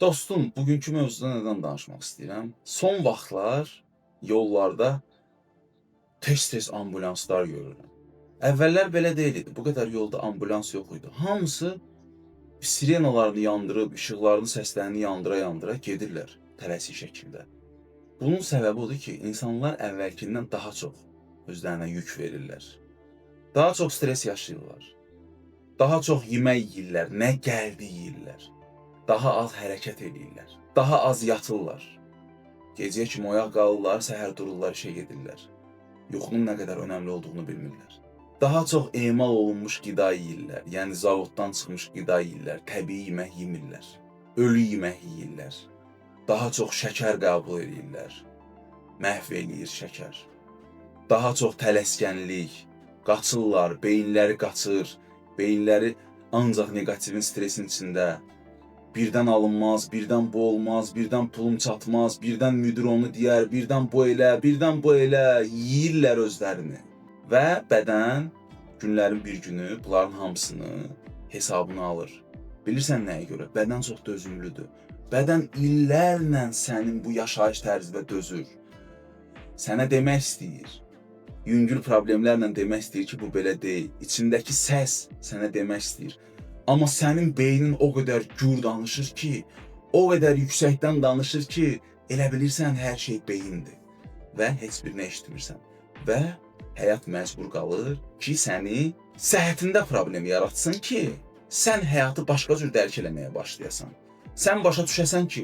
Dostum, bugünkü mövzuda nədən danışmaq istəyirəm? Son vaxtlar yollarda tez-tez ambulanslar görürəm. Əvvəllər belə deyil idi, bu qədər yolda ambulans yox idi. Hamısı sirenalarını yandırıb, işıqlarını, səslərini yandıra-yandıra gedirlər tələsik şəkildə. Bunun səbəbi odur ki, insanlar əvvəlkindən daha çox özlərinə yük verirlər. Daha çox stres yaşayırlar. Daha çox yemək yeyirlər, nə gəldi yeyirlər. Daha az hərəkət edirlər. Daha az yatırlar. Gecəyə kimi oyaq qalırlar, səhər dururlar, işə gedirlər. Yuxunun nə qədər önəmli olduğunu bilmirlər. Daha çox emal olunmuş qida yeyirlər, yəni zavoddan çıxmış qida yeyirlər, təbii yemək yemirlər. Ölü yemək yeyirlər. Daha çox şəkər qəbul edirlər. Məhv eləyir şəkər. Daha çox tələskənlik, qaçırlar, beyinləri qaçır, beyinləri ancaq negativin stresin içində. Birdən alınmaz, birdən bu olmaz, birdən pulum çatmaz, birdən müdir onu deyər, birdən bu elə, birdən bu elə, yeyirlər özlərini. Və bədən günlərin bir günü bunların hamısını hesabına alır. Bilirsən nəyə görə? Bədən çox dözümlüdür. Bədən illərlə sənin bu yaşayış tərzinə dözür. Sənə demək istəyir. Yüngül problemlərlə demək istəyir ki, bu belə deyil. İçindəki səs sənə demək istəyir. Amma sənin beynin o qədər gür danışır ki, o qədər yüksəkdən danışır ki, elə bilirsən hər şey beyindir və heç birini eşitmirsən. Və həyat məcbur qalır ki, səni səhhətində problem yaratsın ki, sən həyatı başqa cür dərk eləməyə başlayasan. Sən başa düşəsən ki,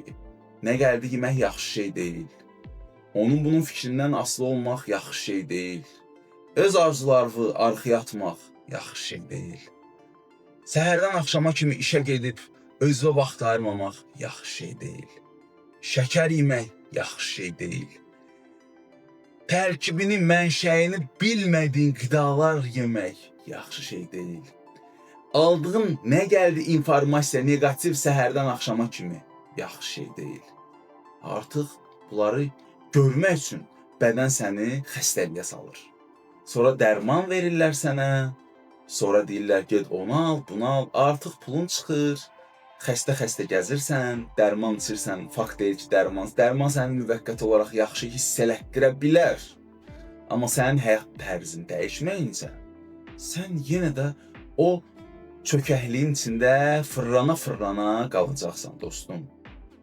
nə gəldi yemək yaxşı şey deyil. Onun bunun fikrindən asılı olmaq yaxşı şey deyil. Öz arzularını arxaya atmaq yaxşı şey deyil. Səhərdən axşama kimi işə gedib özünə vaxt ayırmamaq yaxşı şey deyil. Şəkər yemək yaxşı şey deyil. Tərkibini, mənşəyini bilmədiyin qidalar yemək yaxşı şey deyil. Aldığın nə gəldi informasiya negativ səhərdən axşama kimi yaxşı şey deyil. Artıq bunları görmək üçün bədən səni xəstəliyə salır. Sonra dərman verirlər sənə. Sonra deyirlər, get onu al, bunu al, artıq pulun çıxır, xəstə gəzirsən, dərman içirsən, fakt deyil ki, dərman səni müvəqqəti olaraq yaxşı hiss elətdirə bilər. Amma sənin həyat tərzin dəyişməyincə, sən yenə də o çökəkliyin içində fırlana qalacaqsan, dostum.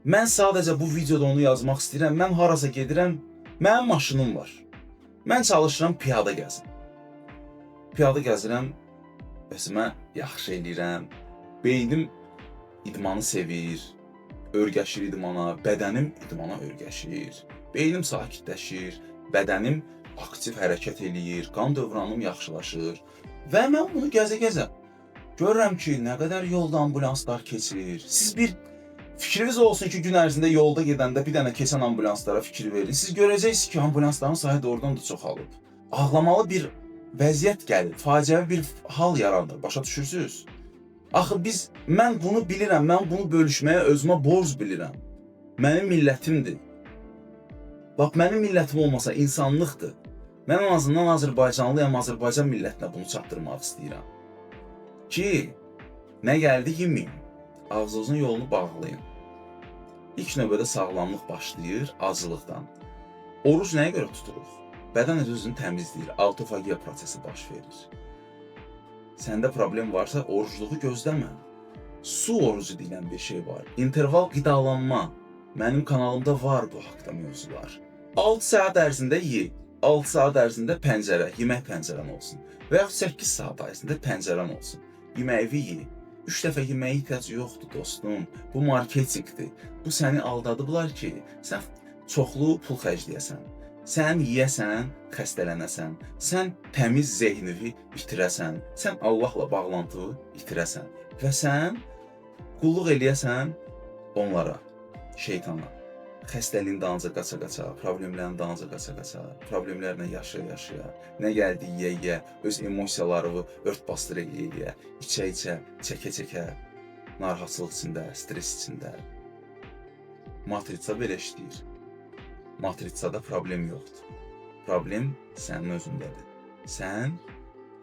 Mən sadəcə bu videoda onu yazmaq istəyirəm, mən harasa gedirəm, mənim maşınım var. Mən çalışıram piyada gəzim. Piyada gəzirəm, özümə yaxşı eləyirəm, beynim idmanı sevir, örgəşir idmana, bədənim idmana örgəşir, beynim sakitləşir, bədənim aktiv hərəkət eləyir, qan dövranım yaxşılaşır və mən bunu gəzə-gəzə görürəm ki, nə qədər yolda ambulanslar keçir. Siz bir fikriniz olsun ki, gün ərzində yolda gedəndə bir dənə keçən ambulanslara fikir verin. Siz görəcəksiniz ki, ambulansların sayı doğrudan da çoxalıb. Ağlamalı bir vəziyyət gəlir, faciəvi bir hal yaranır, başa düşürsünüz? Axı mən bunu bilirəm, mən bunu bölüşməyə özümə borc bilirəm. Mənim millətimdir. Bax, mənim millətim olmasa insanlıqdır. Mən en azından Azərbaycanlıyam, Azərbaycan millətinə bunu çatdırmaq istəyirəm. Ki, nə gəldi yeməyim, ağzınızın yolunu bağlayın. İlk növbədə sağlamlıq başlayır acılıqdan. Oruc nəyə görə tuturuq? Bədən özünü təmizləyir, autofagiya prosesi baş verir. Səndə problem varsa orucluğu gözləmə. Su orucu deyilən bir şey var. İnterval qidalanma. Mənim kanalımda var bu haqda mövzular. 6 saat ərzində ye, 6 saat ərzində pəncərə, yemək pəncərən olsun. Və yaxud 8 saat ərzində pəncərən olsun. Yeməyi ye. 3 dəfə yeməyə ehtiyac yoxdur, dostum. Bu marketinqdir. Bu səni aldadıblar ki, sən çoxlu pul xərcləyəsən. Sən yeyəsən, xəstələnəsən, sən təmiz zehnini itirəsən, sən Allahla bağlantını itirəsən və sən qulluq eləyəsən onlara, şeytana. Xəstəliyin dalınca qaça-qaça, problemlərin dalınca qaça-qaça, problemlərlə yaşaya-yaşaya, nə gəldi yeyə-yeyə, öz emosiyalarını ört-bastır eləyə-eləyə, içə-içə, çəkə-çəkə, narahatçılıq içində, stres içində. Matriça belə işləyir. Matritsada problem yoxdur. Problem sənin özündədir. Sən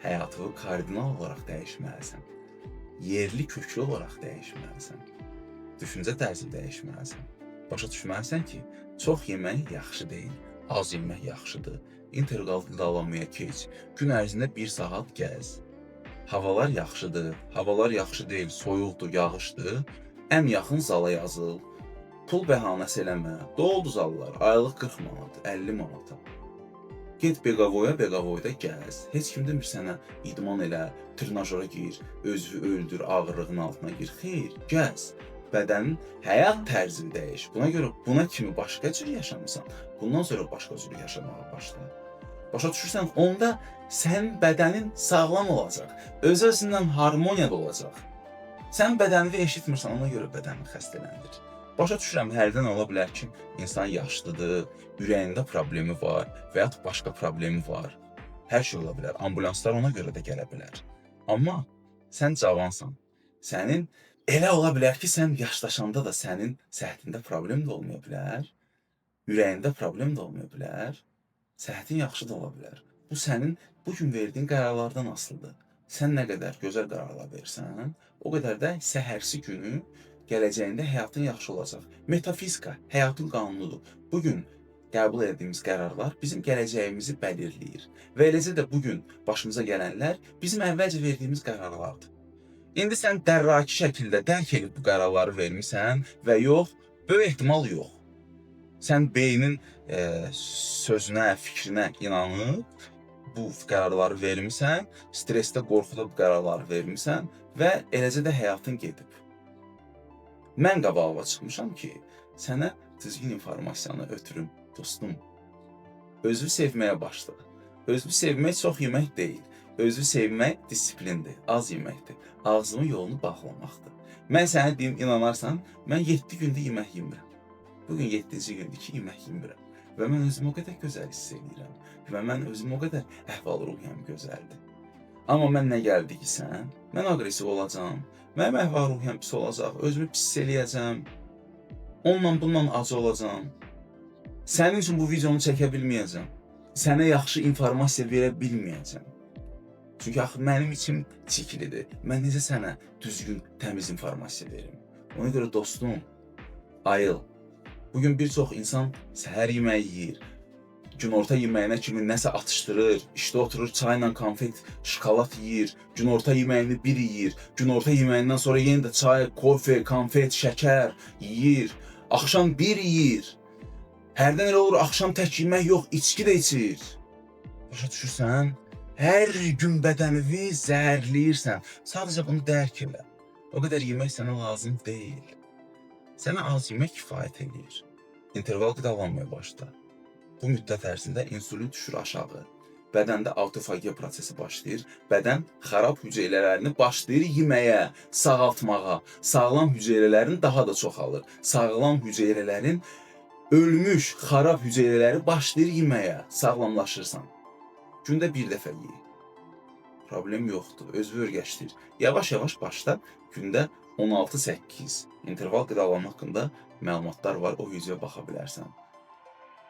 həyatını kardinal olaraq dəyişməlisən. Yerli köklü olaraq dəyişməlisən. Düşüncə tərzi dəyişməlisən. Başa düşməlisən ki, çox yemək yaxşı deyil, az yemək yaxşıdır. İntegral qidalanmaya keç. Gün ərzində 1 saat gəz. Havalar yaxşıdır, havalar yaxşı deyil, soyuqdur, yağışdır. Ən yaxın zala yazıl. Pul bəhanəsi eləmə. Doldu zallar, aylıq 40 manat, 50 manata. Get Beqavoyda gəz. Heç kim demir sənə idman elə, trenajora gir, özünü öldür, ağırlığın altına gir. Xeyr, gəz. Bədənin həyat tərzini dəyiş. Buna görə buna kimi başqa cür yaşamısan, bundan sonra başqa cür yaşamağa başla. Başa düşürsən, onda sənin bədənin sağlam olacaq, öz-özündən harmoniyada olacaq. Sən bədənini eşitmirsən, ona görə bədənin xəstələnir. Başa düşürəm, hərdən ola bilər ki, insan yaşlıdır, ürəyində problemi var və ya başqa problemi var. Hər şey ola bilər, ambulanslar ona görə də gələ bilər. Amma sən cavansan, sənin elə ola bilər ki, sən yaşlaşanda da sənin səhhətində problem də olmaya bilər, ürəyində problem də olmaya bilər, səhhətin yaxşı da ola bilər. Bu sənin bugün verdiyin qərarlardan asılıdır. Sən nə qədər gözəl qərarlar versən, o qədər də səhərsi günü gələcəyində həyatın yaxşı olacaq. Metafizika həyatın qanunudur. Bugün qəbul etdiyimiz qərarlar bizim gələcəyimizi bəlirləyir. Və eləcə də bugün başımıza gələnlər bizim əvvəlcə verdiyimiz qərarlardır. İndi sən dərraki şəkildə dərk edib bu qərarları vermisən və yox, böyük ehtimal yox. Sən beynin sözünə, fikrinə inanıb bu qərarları vermisən, stressdə, qorxuda bu qərarları vermisən və eləcə də həyatın gedib. Mən qabağa çıxmışam ki, sənə düzgün informasiyanı ötürüm, dostum. Özünü sevməyə başla. Özünü sevmək çox yemək deyil. Özünü sevmək disiplindir, az yeməkdir. Ağzımın yolunu bağlamaqdır. Mən sənə deyim, inanarsan, mən 7 gündə yemək yemirəm. Bugün 7-ci gündür ki, yemək yemirəm. Və mən özümü o qədər gözəl hiss edirəm. Və mən özümü o qədər əhval-ruhiyyəm gözəldir. Amma mən nə gəldi ki, mən aqressiv olacağam. Mənim əhval-ruhiyyəm pis olacaq, özümü pis eləyəcəm. Onunla bununla acı olacağam. Sənin üçün bu videonu çəkə bilməyəcəm. Sənə yaxşı informasiya verə bilməyəcəm. Çünki axı mənim içim çiklidir. Mən necə sənə düzgün, təmiz informasiya verim? Ona görə dostum, ayıl. Bugün bir çox insan səhər yeməyi yeyir. Günorta yeməyinə kimi nəsə atışdırır, işdə oturur çayla konfet, şokolad yeyir, günorta yeməyini bir yeyir, günorta yeməyindən sonra yenə də çay, kofe, konfet, şəkər yeyir, axşam bir yeyir. Hərdən elə olur, axşam tək yemək yox, içki də içir. Başa düşürsən? Hər gün bədənini zəhərləyirsən, sadəcə bunu dərk elə. O qədər yemək sənə lazım deyil. Sənə az yemək kifayət edir. İnterval qidalanmaya başla. Bu müddət ərzində insulin düşür aşağı. Bədəndə autofagiya prosesi başlayır. Bədən xarab hüceyrələrini başlayır yeməyə, sağaltmağa. Sağlam hüceyrələrin daha da çoxalır. Sağlam hüceyrələrin ölmüş, xarab hüceyrələri başlayır yeməyə. Sağlamlaşırsan. Gündə bir dəfə ye. Problem yoxdur, özünü öyrəşdir. Yavaş-yavaş başla, gündə 16-8 interval qidalanma haqqında məlumatlar var, o videoya baxa bilərsən.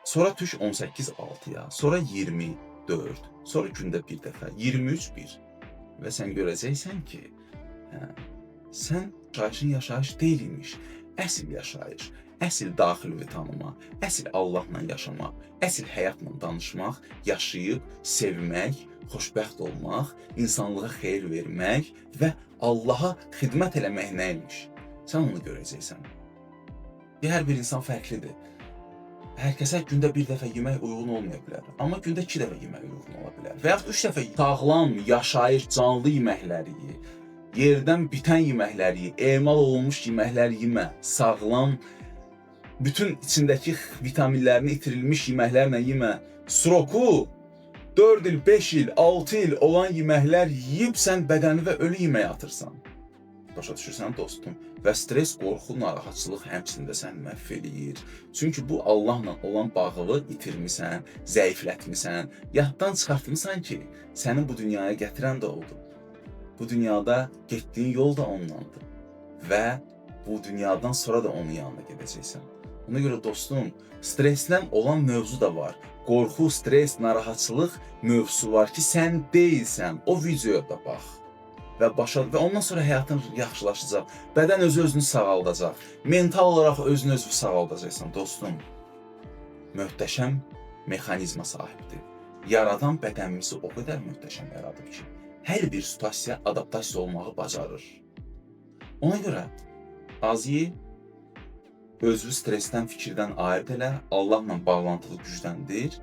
Sonra düş 18-6-ya, sonra 24, sonra gündə bir dəfə, 23-1. Və sən görəcəksən ki, sən yaşayış deyilmiş, əsl yaşayış, əsl daxili tanıma, əsl Allahla yaşamaq, əsl həyatla danışmaq, yaşayıb, sevmək, xoşbəxt olmaq, insanlığa xeyir vermək və Allaha xidmət eləmək nəymiş? Sən onu görəcəksən. Hər bir insan fərqlidir. Hər kəsə gündə bir dəfə yemək uyğun olmaya bilər. Amma gündə 2 dəfə yemək uyğun ola bilər. Və yaxud 3 dəfə sağlam, yaşayış, canlı yeməkləri ye. Yerdən bitən yeməkləri ye. Emal olunmuş yeməklər yemə. Sağlam, bütün içindəki vitaminlərini itirilmiş yeməklərlə yemə. Sroku 4 il, 5 il, 6 il olan yeməklər yeyib sən bədəni və ölü yeməyə atırsan. Başa düşürsən dostum? Və stres, qorxu, narahatçılıq həmçində səni məhv eləyir. Çünki bu Allahla olan bağlılığı itirmisən, zəiflətmisən, yaddan çıxartmısan ki, səni bu dünyaya gətirən də oldu. Bu dünyada getdiyin yol da ondandır. Və bu dünyadan sonra da onun yanına gedəcəksən. Ona görə dostum, stresdən olan mövzu da var. Qorxu, stres, narahatçılıq mövzusu var ki, sən deyilsən, o videoya da bax. və başa və ondan sonra həyatın yaxşılaşacaq. Bədən özünü sağaldacaq. Mental olaraq özünü sağaldacaqsan dostum. Möhtəşəm mexanizma sahibdir. Yaradan bədənimizi o qədər möhtəşəm yaradıb ki, hər bir situasiyaya adaptasiya olmağı bacarır. Ona görə az ye, özünü stressdən, fikirdən ayırd elə, Allahla bağlantılı gücləndir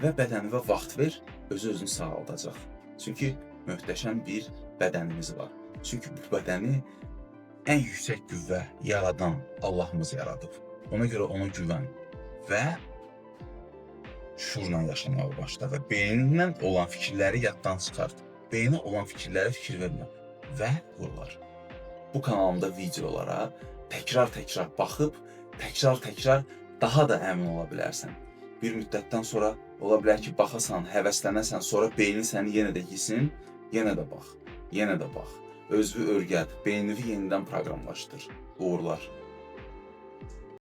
və bədənivə vaxt ver, özünü sağaldacaq. Çünki möhtəşəm bir bədənimiz var. Çünki bu bədəni ən yüksək qüvvə yaradan Allahımız yaradıb. Ona görə ona güvən və şuurla yaşamağa başla və beynindən olan fikirləri yaddan çıxart. Beyninə olan fikirlərə fikir vermə və qurlar. Bu kanalımda videolara təkrar baxıb, təkrar daha da əmin ola bilərsən. Bir müddətdən sonra ola bilər ki, baxasan, həvəslənəsən, sonra beynin səni yenə də yesin, yenə də bax, yenə də bax. Özünü örgət, beynini yenidən proqramlaşdır. Uğurlar.